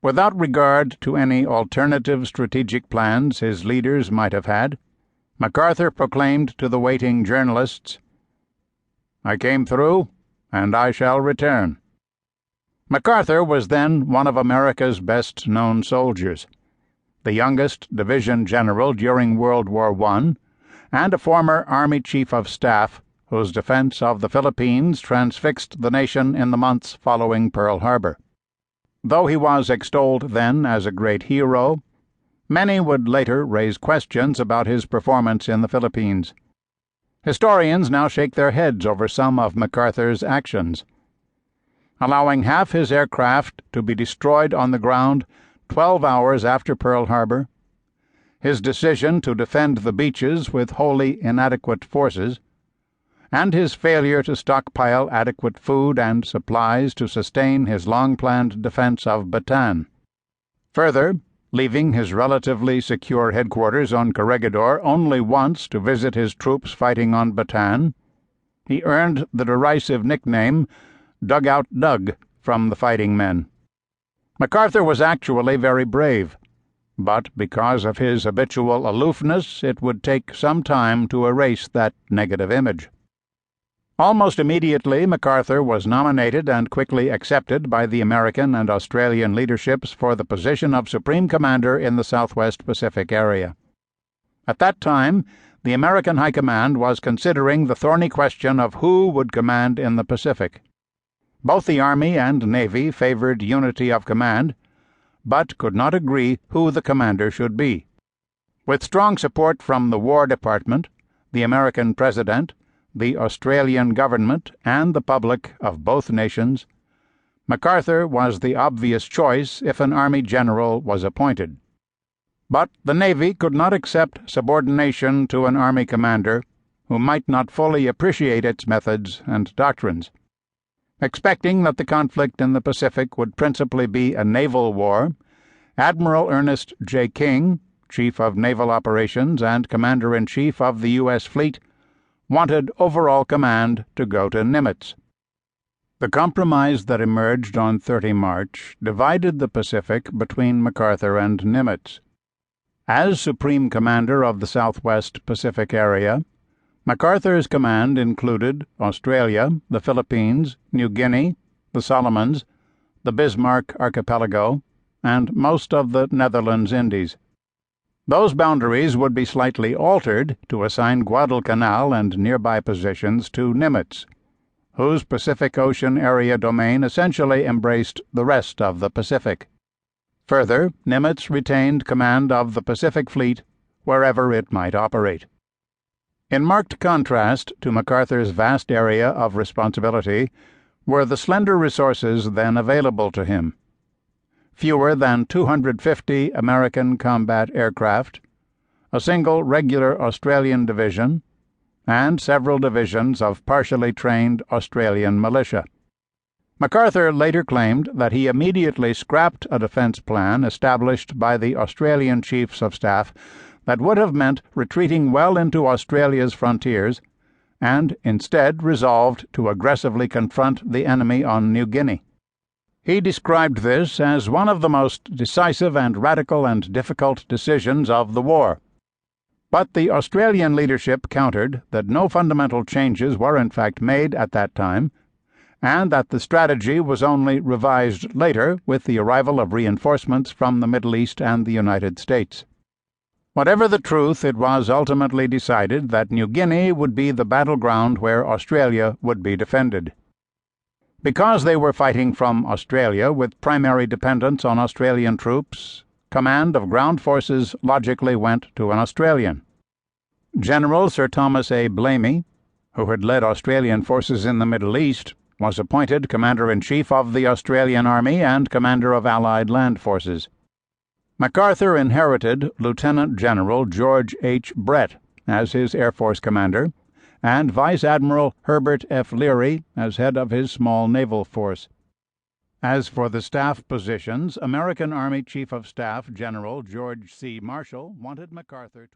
Without regard to any alternative strategic plans his leaders might have had, MacArthur proclaimed to the waiting journalists, "I came through, and I shall return." MacArthur was then one of America's best-known soldiers, the youngest division general during World War I, and a former Army Chief of Staff whose defense of the Philippines transfixed the nation in the months following Pearl Harbor. Though he was extolled then as a great hero, many would later raise questions about his performance in the Philippines. Historians now shake their heads over some of MacArthur's actions. Allowing half his aircraft to be destroyed on the ground 12 hours after Pearl Harbor, his decision to defend the beaches with wholly inadequate forces, and his failure to stockpile adequate food and supplies to sustain his long-planned defense of Bataan. Further, leaving his relatively secure headquarters on Corregidor only once to visit his troops fighting on Bataan, he earned the derisive nickname Dugout Doug from the fighting men. MacArthur was actually very brave, but because of his habitual aloofness it would take some time to erase that negative image. Almost immediately, MacArthur was nominated and quickly accepted by the American and Australian leaderships for the position of Supreme Commander in the Southwest Pacific area. At that time, the American High Command was considering the thorny question of who would command in the Pacific. Both the Army and Navy favored unity of command, but could not agree who the commander should be. With strong support from the War Department, the American President, the Australian government, and the public of both nations, MacArthur was the obvious choice if an Army general was appointed. But the Navy could not accept subordination to an Army commander who might not fully appreciate its methods and doctrines. Expecting that the conflict in the Pacific would principally be a naval war, Admiral Ernest J. King, Chief of Naval Operations and Commander-in-Chief of the U.S. Fleet, wanted overall command to go to Nimitz. The compromise that emerged on 30 March divided the Pacific between MacArthur and Nimitz. As Supreme Commander of the Southwest Pacific area, MacArthur's command included Australia, the Philippines, New Guinea, the Solomons, the Bismarck Archipelago, and most of the Netherlands Indies. Those boundaries would be slightly altered to assign Guadalcanal and nearby positions to Nimitz, whose Pacific Ocean area domain essentially embraced the rest of the Pacific. Further, Nimitz retained command of the Pacific Fleet wherever it might operate. In marked contrast to MacArthur's vast area of responsibility were the slender resources then available to him. Fewer than 250 American combat aircraft, a single regular Australian division, and several divisions of partially trained Australian militia. MacArthur later claimed that he immediately scrapped a defense plan established by the Australian Chiefs of Staff that would have meant retreating well into Australia's frontiers, and instead resolved to aggressively confront the enemy on New Guinea. He described this as one of the most decisive and radical and difficult decisions of the war. But the Australian leadership countered that no fundamental changes were in fact made at that time, and that the strategy was only revised later with the arrival of reinforcements from the Middle East and the United States. Whatever the truth, it was ultimately decided that New Guinea would be the battleground where Australia would be defended. Because they were fighting from Australia with primary dependence on Australian troops, command of ground forces logically went to an Australian. General Sir Thomas A. Blamey, who had led Australian forces in the Middle East, was appointed Commander-in-Chief of the Australian Army and Commander of Allied Land Forces. MacArthur inherited Lieutenant General George H. Brett as his Air Force commander, and Vice Admiral Herbert F. Leary as head of his small naval force. As for the staff positions, American Army Chief of Staff General George C. Marshall wanted MacArthur to